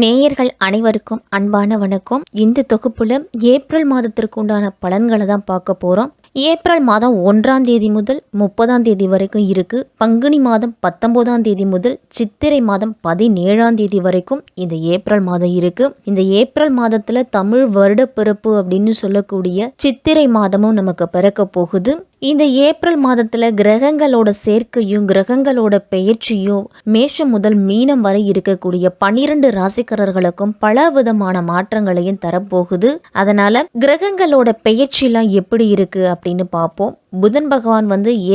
நேயர்கள் அனைவருக்கும் அன்பான வணக்கம். இந்த தொகுப்புல ஏப்ரல் மாதத்திற்கு உண்டான பலன்களை தான் பார்க்க போறோம். ஏப்ரல் மாதம் 1ஆம் தேதி முதல் 30ஆம் தேதி வரைக்கும் இருக்கு. பங்குனி மாதம் 19ஆம் தேதி முதல் சித்திரை மாதம் 17ஆம் தேதி வரைக்கும் இந்த ஏப்ரல் மாதம் இருக்கு. இந்த ஏப்ரல் மாதத்துல தமிழ் வருட பிறப்பு அப்படின்னு சொல்லக்கூடிய சித்திரை மாதமும் நமக்கு பிறக்க போகுது. இந்த ஏப்ரல் மாதத்துல கிரகங்களோட சேர்க்கையும் கிரகங்களோட பெயர்ச்சியும் மேஷம் முதல் மீனம் வரை இருக்கக்கூடிய 12 ராசிக்காரர்களுக்கும் பல விதமான மாற்றங்களையும் தரப்போகுது. அதனால கிரகங்களோட பெயர்ச்சிலாம் எப்படி இருக்கு அப்படின்னு பார்ப்போம். புதன் பகவான்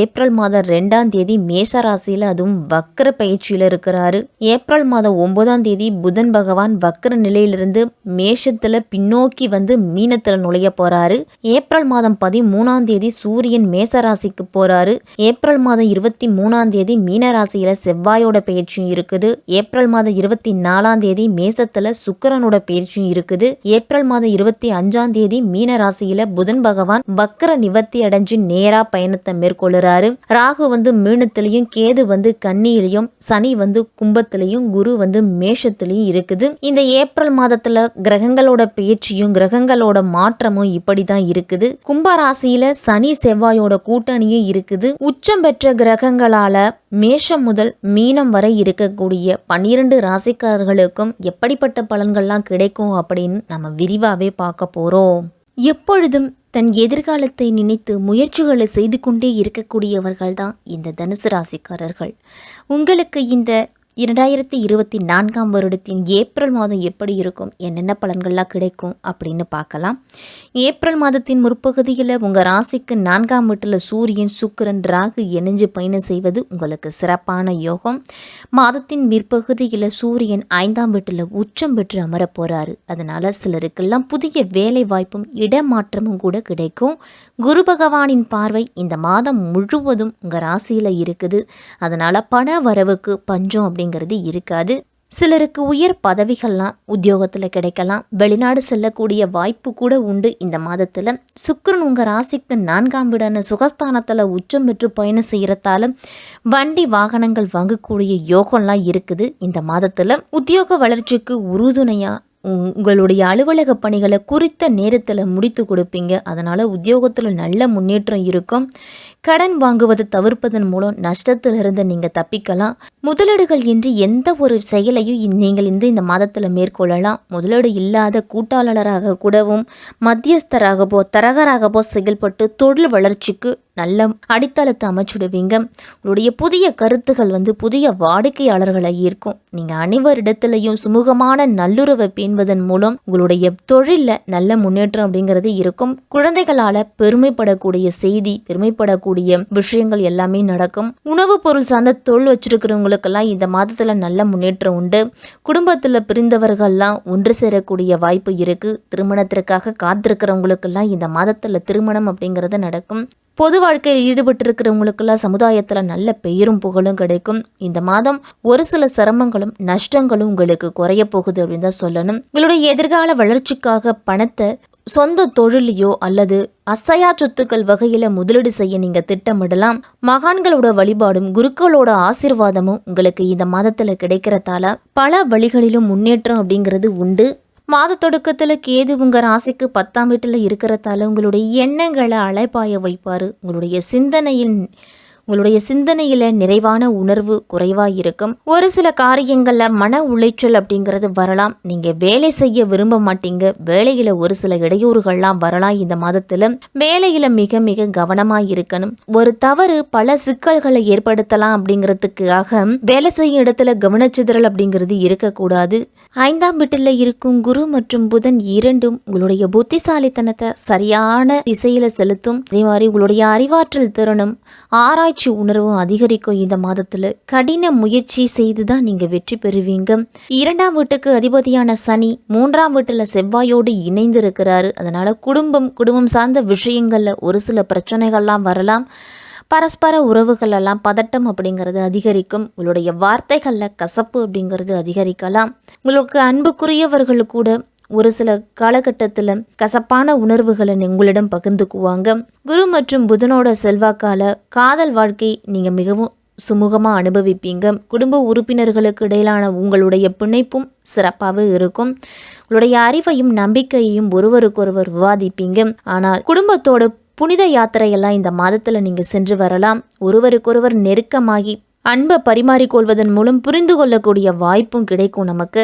ஏப்ரல் மாதம் 2ஆம் தேதி மேஷ ராசியில, அதுவும் வக்ர பயிற்சியில இருக்கிறாரு. ஏப்ரல் மாதம் 9ஆம் தேதி புதன் பகவான் வக்ர நிலையிலிருந்து மேஷத்துல பின்னோக்கி மீனத்துல நுழைய போறாரு. ஏப்ரல் மாதம் 13ஆம் தேதி சூரியன் மேச ராசிக்கு போறாரு. ஏப்ரல் மாதம் 23ஆம் தேதி மீன ராசியில செவ்வாயோட பயிற்சியும் இருக்குது. ஏப்ரல் மாதம் 24ஆம் தேதி மேசத்துல சுக்கிரனோட பயிற்சியும் இருக்குது. ஏப்ரல் மாதம் 25ஆம் தேதி மீன ராசியில புதன் பகவான் வக்ர நிவர்த்தி அடைஞ்சு நேரா பயணத்தை மேற்கொள்ளுறாரு. ராகு மீனத்திலையும், கேது கன்னியிலையும், சனி கும்பத்திலையும், குரு மேஷத்திலையும் இருக்குது. இந்த ஏப்ரல் மாதத்துல கிரகங்களோட பயிற்சியும் கிரகங்களோட மாற்றமும் இப்படிதான் இருக்குது. கும்ப ராசியில சனி செவ்வாயோட கூட்டணியும் இருக்குது. உச்சம் பெற்ற கிரகங்களால மேஷம் முதல் மீனம் வரை இருக்கக்கூடிய 12 ராசிக்காரர்களுக்கும் எப்படிப்பட்ட பலன்கள்லாம் கிடைக்கும் அப்படின்னு நம்ம விரிவாவே பார்க்க போறோம். எப்பொழுதும் தன் எதிர்காலத்தை நினைத்து முயற்சிகளை செய்து கொண்டே இருக்கக்கூடியவர்கள் தான் இந்த தனுசு ராசிக்காரர்கள். உங்களுக்கு இந்த 2024ஆம் வருடத்தின் ஏப்ரல் மாதம் எப்படி இருக்கும், என்னென்ன பலன்கள்லாம் கிடைக்கும் அப்படின்னு பார்க்கலாம். ஏப்ரல் மாதத்தின் முற்பகுதியில் உங்கள் ராசிக்கு 4ஆம் வீட்டில் சூரியன் சுக்கிரன் ராகு இணைஞ்சு பயணம் செய்வது உங்களுக்கு சிறப்பான யோகம். மாதத்தின் பிற்பகுதியில் சூரியன் 5ஆம் வீட்டில் உச்சம் பெற்று அமர போகிறாரு. அதனால் சிலருக்கெல்லாம் புதிய வேலை வாய்ப்பும் இடமாற்றமும் கூட கிடைக்கும். குரு பகவானின் பார்வை இந்த மாதம் முழுவதும் உங்கள் ராசியில் இருக்குது. அதனால் பண வரவுக்கு பஞ்சம் அப்படிங்கிறது இருக்காது. சிலருக்கு உயர் பதவிகள்லாம் உத்தியோகத்தில் கிடைக்கலாம். வெளிநாடு செல்லக்கூடிய வாய்ப்பு கூட உண்டு. இந்த மாதத்தில் சுக்கிரன் உங்கள் ராசிக்கு 4ஆம் வீடான சுகஸ்தானத்தில் உச்சம் பெற்று பயணம் செய்கிறதால வண்டி வாகனங்கள் வாங்கக்கூடிய யோகம்லாம் இருக்குது. இந்த மாதத்தில் உத்தியோக வளர்ச்சிக்கு உறுதுணையாக உங்களுடைய அலுவலக பணிகளை குறித்த நேரத்தில் முடித்து கொடுப்பீங்க. அதனால் உத்தியோகத்தில் நல்ல முன்னேற்றம் இருக்கும். கடன் வாங்குவதை தவிர்ப்பதன் மூலம் நஷ்டத்திலிருந்து நீங்கள் தப்பிக்கலாம். முதலீடுகள் என்று எந்த ஒரு செயலையும் நீங்கள் இந்த மாதத்தில் மேற்கொள்ளலாம். முதலீடு இல்லாத கூட்டாளராக கூடவும் மத்தியஸ்தராகவோ தரகராகவோ செயல்பட்டு தொழில் வளர்ச்சிக்கு நல்ல அடித்தளத்தை அமைச்சுடுவீங்க. உங்களுடைய புதிய கருத்துகள் புதிய வாடிக்கையாளர்களை ஈர்க்கும். நீங்கள் அனைவரிடத்திலையும் சுமூகமான நல்லுறவை பேணுவதன் மூலம் உங்களுடைய தொழிலில் நல்ல முன்னேற்றம் அப்படிங்கிறது இருக்கும். குழந்தைகளால் பெருமைப்படக்கூடிய செய்தி, பெருமைப்படக்கூடிய விஷயங்கள் எல்லாமே நடக்கும். உணவுப் பொருள் சார்ந்த தொழில் வச்சிருக்கிறவங்களுக்கெல்லாம் இந்த மாதத்தில் நல்ல முன்னேற்றம் உண்டு. குடும்பத்தில் பிரிந்தவர்கள்லாம் ஒன்று சேரக்கூடிய வாய்ப்பு இருக்கு. திருமணத்திற்காக காத்திருக்கிறவங்களுக்கெல்லாம் இந்த மாதத்தில் திருமணம் அப்படிங்கிறது நடக்கும். பொது வாழ்க்கையில் ஈடுபட்டிருக்கிறவங்களுக்கெல்லாம் சமுதாயத்தில் நல்ல பெயரும் புகழும் கிடைக்கும். இந்த மாதம் ஒரு சில சிரமங்களும் நஷ்டங்களும் உங்களுக்கு குறைய போகுது அப்படின்னு தான் சொல்லணும். உங்களுடைய எதிர்கால வளர்ச்சிக்காக பணத்தை சொந்த தொழிலையோ அல்லது அசையா சொத்துக்கள் வகையில முதலீடு செய்ய நீங்க திட்டமிடலாம். மகான்களோட வழிபாடும் குருக்களோட ஆசீர்வாதமும் உங்களுக்கு இந்த மாதத்துல கிடைக்கிறதால பல வழிகளிலும் முன்னேற்றம் அப்படிங்கிறது உண்டு. மாத தொடக்கத்தில் கேது உங்கள் ராசிக்கு 10ஆம் வீட்டில் இருக்கிறதால உங்களுடைய எண்ணங்களை அலைப்பாய வைப்பார். உங்களுடைய சிந்தனையில் நிறைவான உணர்வு குறைவாக இருக்கும். ஒரு சில காரியங்களில் மன உளைச்சல் அப்படிங்கிறது வரலாம். நீங்கள் வேலை செய்ய விரும்ப மாட்டீங்க. வேலையில் ஒரு சில இடையூறுகள்லாம் வரலாம். இந்த மாதத்தில் வேலையில் மிக மிக கவனமாக இருக்கணும். ஒரு தவறு பல சிக்கல்களை ஏற்படுத்தலாம். அப்படிங்கிறதுக்காக வேலை செய்யும் இடத்துல கவனச்சிதறல் அப்படிங்கிறது இருக்கக்கூடாது. 5ஆம் வீட்டில் இருக்கும் குரு மற்றும் புதன் இரண்டும் உங்களுடைய புத்திசாலித்தனத்தை சரியான திசையில் செலுத்தும். அதே மாதிரி உங்களுடைய அறிவாற்றல் திறனும் ஆராய்ச்சி உணர்வும் அதிகரிக்கும். இந்த மாதத்துல கடின முயற்சி செய்துதான் நீங்க வெற்றி பெறுவீங்க. 2ஆம் வீட்டுக்கு அதிபதியான சனி 3ஆம் வீட்டுல செவ்வாயோடு இணைந்து இருக்கிறாரு. அதனால குடும்பம் சார்ந்த விஷயங்கள்ல ஒரு சில பிரச்சனைகள்லாம் வரலாம். பரஸ்பர உறவுகள் எல்லாம் பதட்டம் அப்படிங்கிறது அதிகரிக்கும். உங்களுடைய வார்த்தைகளில் கசப்பு அப்படிங்கிறது அதிகரிக்கலாம். உங்களுக்கு அன்புக்குரியவர்கள் கூட ஒரு சில காலகட்டத்தில் கசப்பான உணர்வுகளை உங்களிடம் பகிர்ந்துக்குவாங்க. குரு மற்றும் புதனோட செல்வாக்கால காதல் வாழ்க்கை நீங்கள் மிகவும் சுமூகமாக அனுபவிப்பீங்க. குடும்ப உறுப்பினர்களுக்கு இடையிலான உங்களுடைய பிணைப்பும் சிறப்பாக இருக்கும். உங்களுடைய அறிவையும் நம்பிக்கையையும் ஒருவருக்கொருவர் விவாதிப்பீங்க. ஆனால் குடும்பத்தோட புனித யாத்திரையெல்லாம் இந்த மாதத்தில் நீங்கள் சென்று வரலாம். ஒருவருக்கொருவர் நெருக்கமாகி அன்பை பரிமாறிக்கொள்வதன் மூலம் புரிந்து கொள்ளக்கூடிய வாய்ப்பும் கிடைக்கும். நமக்கு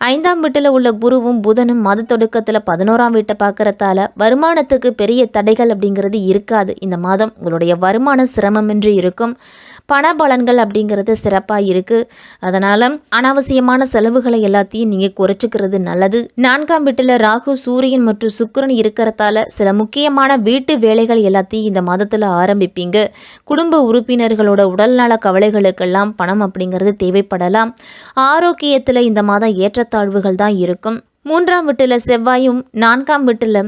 5ஆம் வீட்டில் உள்ள குருவும் புதனும் மாத தொடக்கத்தில் 11ஆம் வீட்டை பார்க்கறதால வருமானத்துக்கு பெரிய தடைகள் அப்படிங்கிறது இருக்காது. இந்த மாதம் உங்களுடைய வருமானம் சிரமமின்றி இருக்கும். பண பலன்கள் அப்படிங்கிறது சிறப்பாக இருக்குது. அதனால் அனாவசியமான செலவுகளை எல்லாத்தையும் நீங்கள் குறைச்சிக்கிறது நல்லது. 4ஆம் வீட்டில் ராகு, சூரியன் மற்றும் சுக்கிரன் இருக்கிறதால சில முக்கியமான வீட்டு வேலைகள் எல்லாத்தையும் இந்த மாதத்தில் ஆரம்பிப்பீங்க. குடும்ப உறுப்பினர்களோட உடல்நல கவலைகளுக்கெல்லாம் பணம் அப்படிங்கிறது தேவைப்படலாம். ஆரோக்கியத்தில் இந்த மாதம் ஏற்றத்தாழ்வுகள் தான் இருக்கும். 3ஆம் வீட்டில் செவ்வாயும் 4ஆம் வீட்டில்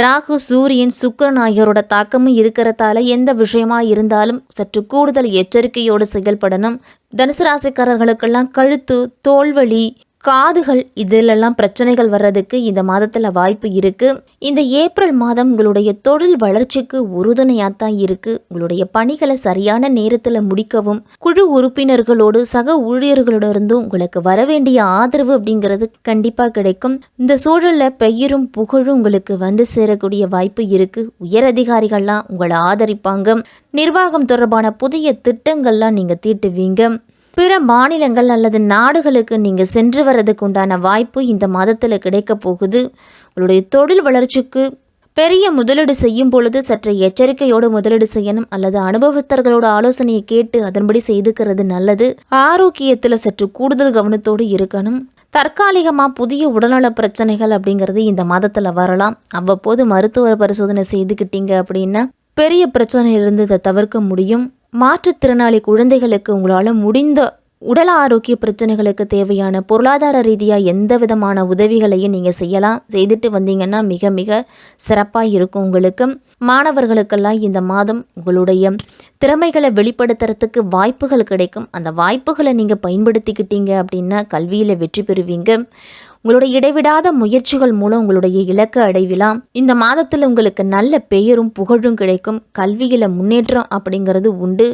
ராகு, சூரியன், சுக்கிரன் ஆகியோரோட தாக்கமும் இருக்கிறதால எந்த விஷயமா இருந்தாலும் சற்று கூடுதல் எச்சரிக்கையோடு செயல்படணும். தனுசு ராசிக்காரர்களுக்கெல்லாம் கழுத்து, தோல்வலி, காதுகள் இதிலெல்லாம் பிரச்சனைகள் வர்றதுக்கு இந்த மாதத்தில் வாய்ப்பு இருக்குது. இந்த ஏப்ரல் மாதம் உங்களுடைய தொழில் வளர்ச்சிக்கு உறுதுணையாக தான் இருக்குது. உங்களுடைய பணிகளை சரியான நேரத்தில் முடிக்கவும், குழு உறுப்பினர்களோடு சக ஊழியர்களோடு உங்களுக்கு வர வேண்டிய ஆதரவு அப்படிங்கிறது கண்டிப்பாக கிடைக்கும். இந்த சூழலில் பெயரும் புகழும் உங்களுக்கு வந்து சேரக்கூடிய வாய்ப்பு இருக்குது. உயர் அதிகாரிகள்லாம் உங்களை ஆதரிப்பாங்க. நிர்வாகம் தொடர்பான புதிய திட்டங்கள்லாம் நீங்கள் தீட்டுவீங்க. பிற மாநிலங்கள் அல்லது நாடுகளுக்கு நீங்கள் சென்று வர்றதுக்கு உண்டான வாய்ப்பு இந்த மாதத்தில் கிடைக்க போகுது. உங்களுடைய தொழில் வளர்ச்சிக்கு பெரிய முதலீடு செய்யும் பொழுது சற்று எச்சரிக்கையோடு முதலீடு செய்யணும், அல்லது அனுபவஸ்தர்களோட ஆலோசனையை கேட்டு அதன்படி செய்துக்கிறது நல்லது. ஆரோக்கியத்தில் சற்று கூடுதல் கவனத்தோடு இருக்கணும். தற்காலிகமாக புதிய உடல்நல பிரச்சனைகள் அப்படிங்கிறது இந்த மாதத்தில் வரலாம். அவ்வப்போது மருத்துவ பரிசோதனை செய்துக்கிட்டீங்க அப்படின்னா பெரிய பிரச்சனையிலிருந்து இதை தவிர்க்க முடியும். மாற்றுத்திறனாளி குழந்தைகளுக்கு உங்களால் முடிந்த உடல் ஆரோக்கிய பிரச்சனைகளுக்கு தேவையான பொருளாதார ரீதியாக எந்த விதமான உதவிகளையும் நீங்கள் செய்யலாம். செய்துட்டு வந்தீங்கன்னா மிக மிக சிறப்பாக இருக்கும். உங்களுக்கு மாணவர்களுக்கெல்லாம் இந்த மாதம் உங்களுடைய திறமைகளை வெளிப்படுத்துறதுக்கு வாய்ப்புகள் கிடைக்கும். அந்த வாய்ப்புகளை நீங்கள் பயன்படுத்திக்கிட்டீங்க அப்படின்னா கல்வியில் வெற்றி பெறுவீங்க. உங்களுடைய இடைவிடாத முயற்சிகள் மூலம் உங்களுடைய இலக்கை அடையலாம். இந்த மாதத்தில் உங்களுக்கு நல்ல பெயரும் புகழும் கிடைக்கும். கல்வியில் முன்னேற்றம் அப்படிங்கிறது உண்டு.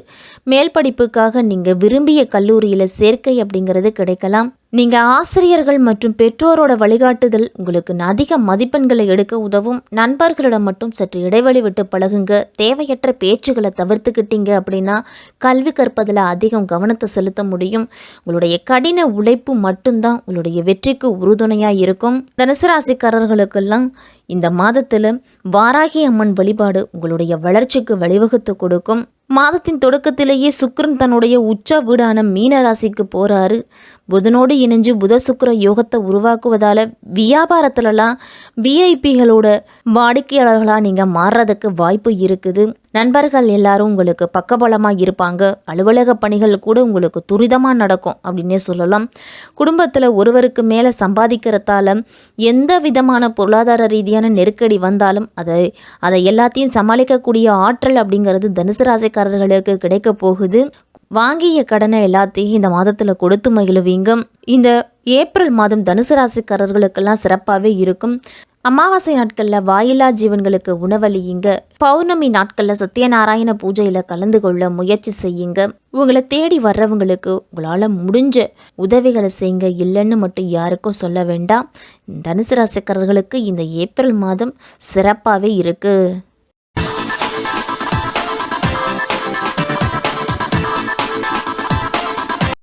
மேல் படிப்புக்காக நீங்கள் விரும்பிய கல்லூரியில் சேர்க்கை அப்படிங்கிறது கிடைக்கலாம். நீங்கள் ஆசிரியர்கள் மற்றும் பெற்றோரோட வழிகாட்டுதல் உங்களுக்கு அதிக மதிப்பெண்களை எடுக்க உதவும். நண்பர்களிடம் மட்டும் சற்று இடைவெளி விட்டு பழகுங்க. தேவையற்ற பேச்சுகளை தவிர்த்துக்கிட்டீங்க அப்படின்னா கல்வி கற்பதில் அதிகம் கவனத்தை செலுத்த முடியும். உங்களுடைய கடின உழைப்பு மட்டும்தான் உங்களுடைய வெற்றிக்கு உறுதுணையாக இருக்கும். தனுசு ராசிக்காரர்களுக்கெல்லாம் இந்த மாதத்தில் வாராகி அம்மன் வழிபாடு உங்களுடைய வளர்ச்சிக்கு வழிவகுத்து கொடுக்கும். மாதத்தின் தொடக்கத்திலேயே சுக்கிரன் தன்னுடைய உச்ச வீடான மீன ராசிக்கு போகிறாரு. புதனோடு இணைஞ்சு புத சுக்கிர யோகத்தை உருவாக்குவதால் வியாபாரத்துலலாம் விஐபிகளோட வாடிக்கையாளர்களாக நீங்கள் மாறுறதுக்கு வாய்ப்பு இருக்குது. நண்பர்கள் எல்லாரும் உங்களுக்கு பக்கபலமாக இருப்பாங்க. அலுவலக பணிகள் கூட உங்களுக்கு துரிதமாக நடக்கும் அப்படின்னே சொல்லலாம். குடும்பத்தில் ஒருவருக்கு மேலே சம்பாதிக்கிறதால எந்த விதமான பொருளாதார ரீதியான நெருக்கடி வந்தாலும் அதை எல்லாத்தையும் சமாளிக்கக்கூடிய ஆற்றல் அப்படிங்கிறது தனுசு ராசிக்காரர்களுக்கு கிடைக்க போகுது. வாங்கிய கடனை எல்லாத்தையும் இந்த மாதத்தில் கொடுத்து மகிழுவீங்க. இந்த ஏப்ரல் மாதம் தனுசு ராசிக்காரர்களுக்கெல்லாம் சிறப்பாகவே இருக்கும். அமாவாசை நாட்களில் வாயிலா ஜீவன்களுக்கு உணவளியுங்க. பௌர்ணமி நாட்களில் சத்யநாராயண பூஜையில் கலந்து கொள்ள முயற்சி செய்யுங்க. உங்களை தேடி வர்றவங்களுக்கு உங்களால் முடிஞ்ச உதவிகளை செய்யுங்க. இல்லைன்னு மட்டும் யாருக்கும் சொல்ல வேண்டாம். தனுசு ராசிக்காரர்களுக்கு இந்த ஏப்ரல் மாதம் சிறப்பாகவே இருக்குது.